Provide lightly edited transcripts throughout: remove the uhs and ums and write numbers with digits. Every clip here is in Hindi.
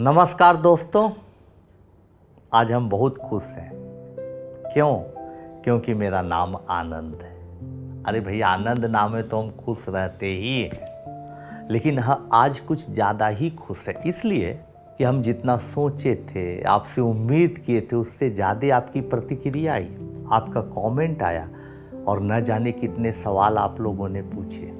नमस्कार दोस्तों, आज हम बहुत खुश हैं। क्यों? क्योंकि मेरा नाम आनंद है। अरे भैया, आनंद नाम है तो हम खुश रहते ही हैं, लेकिन आज कुछ ज़्यादा ही खुश है। इसलिए कि हम जितना सोचे थे, आपसे उम्मीद किए थे, उससे ज़्यादा आपकी प्रतिक्रिया आई, आपका कमेंट आया और न जाने कितने सवाल आप लोगों ने पूछे।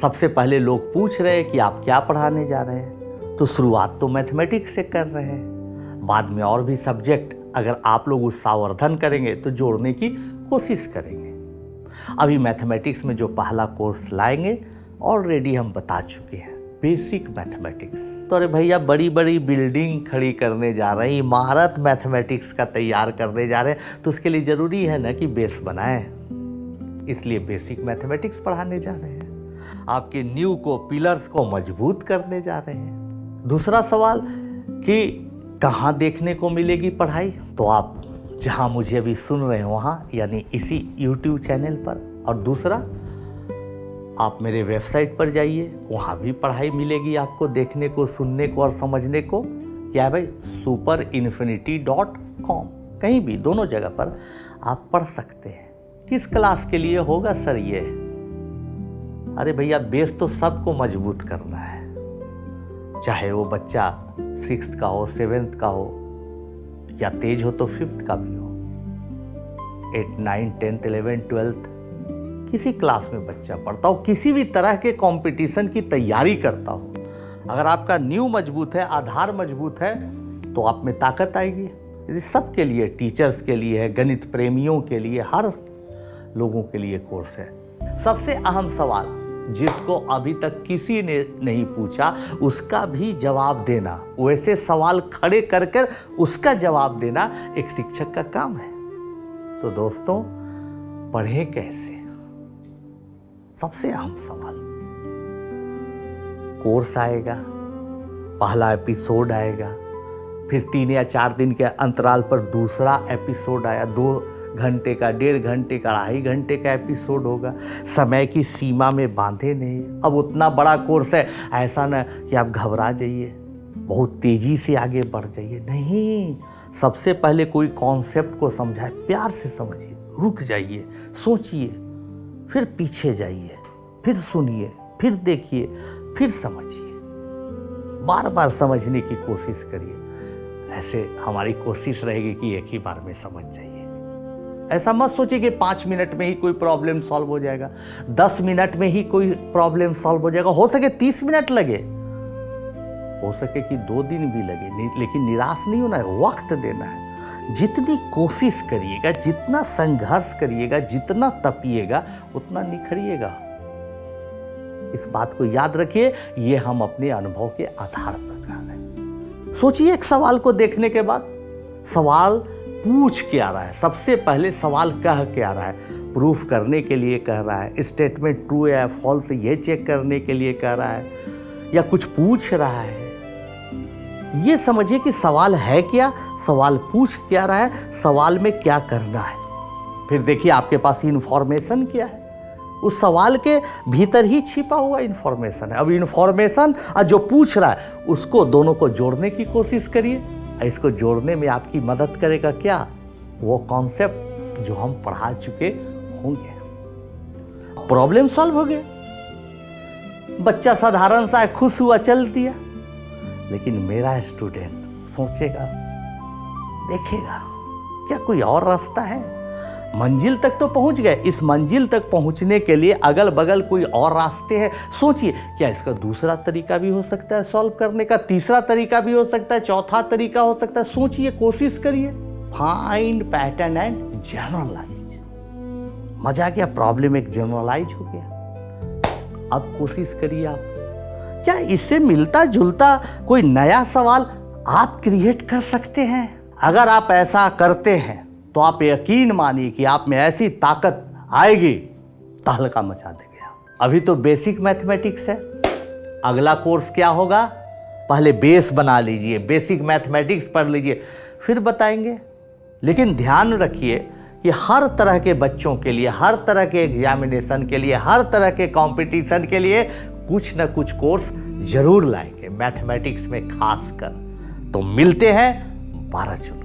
सबसे पहले लोग पूछ रहे हैं कि आप क्या पढ़ाने जा रहे हैं। तो शुरुआत तो मैथमेटिक्स से कर रहे हैं, बाद में और भी सब्जेक्ट अगर आप लोग उत्साहवर्धन करेंगे तो जोड़ने की कोशिश करेंगे। अभी मैथमेटिक्स में जो पहला कोर्स लाएंगे ऑलरेडी हम बता चुके हैं, बेसिक मैथमेटिक्स। तो अरे भैया, बड़ी बड़ी बिल्डिंग खड़ी करने जा रहे हैं, इमारत मैथमेटिक्स का तैयार करने जा रहे हैं, तो उसके लिए ज़रूरी है ना कि बेस बनाएं। इसलिए बेसिक मैथमेटिक्स पढ़ाने जा रहे हैं, आपके नींव को, पिलर्स को मजबूत करने जा रहे हैं। दूसरा सवाल कि कहाँ देखने को मिलेगी पढ़ाई, तो आप जहाँ मुझे अभी सुन रहे हैं वहाँ, यानी इसी YouTube चैनल पर। और दूसरा, आप मेरे वेबसाइट पर जाइए, वहाँ भी पढ़ाई मिलेगी आपको देखने को, सुनने को और समझने को। क्या है भाई? superinfinity.com। कहीं भी, दोनों जगह पर आप पढ़ सकते हैं। किस क्लास के लिए होगा सर ये? अरे भैया, बेस तो सबको मजबूत करना है, चाहे वो बच्चा 6th का हो, 7th का हो, या तेज हो तो 5th का भी हो, 8, 9, 10th, 11th, 12th, किसी क्लास में बच्चा पढ़ता हो, किसी भी तरह के कंपटीशन की तैयारी करता हो, अगर आपका नींव मजबूत है, आधार मजबूत है, तो आप में ताकत आएगी। ये सबके लिए, टीचर्स के लिए है, गणित प्रेमियों के लिए, हर लोगों के लिए कोर्स है। सबसे अहम सवाल जिसको अभी तक किसी ने नहीं पूछा, उसका भी जवाब देना, वैसे सवाल खड़े कर कर उसका जवाब देना एक शिक्षक का काम है। तो दोस्तों, पढ़ें कैसे? सबसे अहम सवाल। कोर्स आएगा, पहला एपिसोड आएगा, फिर 3 या 4 दिन के अंतराल पर दूसरा एपिसोड आया, 2 घंटे का, 1.5 घंटे का, 2.5 घंटे का एपिसोड होगा। समय की सीमा में बांधे नहीं। अब उतना बड़ा कोर्स है, ऐसा ना कि आप घबरा जाइए, बहुत तेजी से आगे बढ़ जाइए। नहीं, सबसे पहले कोई कॉन्सेप्ट को समझाए, प्यार से समझिए, रुक जाइए, सोचिए, फिर पीछे जाइए, फिर सुनिए, फिर देखिए, फिर समझिए, बार बार समझने की कोशिश करिए। ऐसे हमारी कोशिश रहेगी कि एक ही बार में समझ जाइए। ऐसा मत सोचिए कि 5 मिनट में ही कोई प्रॉब्लम सॉल्व हो जाएगा, 10 मिनट में ही कोई प्रॉब्लम सॉल्व हो जाएगा। हो सके 30 मिनट लगे, हो सके कि 2 दिन भी लगे, लेकिन निराश नहीं होना है, वक्त देना है। जितनी कोशिश करिएगा, जितना संघर्ष करिएगा, जितना तपिएगा, उतना निखरिएगा। इस बात को याद रखिए, ये हम अपने अनुभव के आधार पर कर रहे हैं। सोचिए, एक सवाल को देखने के बाद सवाल पूछ के आ रहा है, सबसे पहले सवाल कह के आ रहा है, प्रूफ करने के लिए कह रहा है, स्टेटमेंट ट्रू या फॉल्स ये चेक करने के लिए कह रहा है, या कुछ पूछ रहा है। ये समझिए कि सवाल है क्या, सवाल पूछ क्या रहा है, सवाल में क्या करना है। फिर देखिए आपके पास इन्फॉर्मेशन क्या है, उस सवाल के भीतर ही छिपा हुआ इन्फॉर्मेशन है। अब इन्फॉर्मेशन और जो पूछ रहा है, उसको दोनों को जोड़ने की कोशिश करिए। इसको जोड़ने में आपकी मदद करेगा क्या? वो कॉन्सेप्ट जो हम पढ़ा चुके होंगे। प्रॉब्लम सॉल्व हो गया, बच्चा साधारण सा खुश हुआ, चल दिया। लेकिन मेरा स्टूडेंट सोचेगा, देखेगा, क्या कोई और रास्ता है? मंजिल तक तो पहुंच गए, इस मंजिल तक पहुंचने के लिए अगल बगल कोई और रास्ते हैं। सोचिए, क्या इसका दूसरा तरीका भी हो सकता है सॉल्व करने का, तीसरा तरीका भी हो सकता है, चौथा तरीका हो सकता है। सोचिए, कोशिश करिए। Find pattern and generalise. मजा क्या, प्रॉब्लम एक जनरलाइज हो गया। अब कोशिश करिए आप, क्या इससे मिलता जुलता कोई नया सवाल आप क्रिएट कर सकते हैं? अगर आप ऐसा करते हैं तो आप यकीन मानिए कि आप में ऐसी ताकत आएगी, तहलका मचा देंगे आप। अभी तो बेसिक मैथमेटिक्स है, अगला कोर्स क्या होगा? पहले बेस बना लीजिए, बेसिक मैथमेटिक्स पढ़ लीजिए, फिर बताएंगे। लेकिन ध्यान रखिए कि हर तरह के बच्चों के लिए, हर तरह के एग्जामिनेशन के लिए, हर तरह के कंपटीशन के लिए कुछ न कुछ कोर्स जरूर लाएंगे, मैथमेटिक्स में खासकर। तो मिलते हैं 12 जून।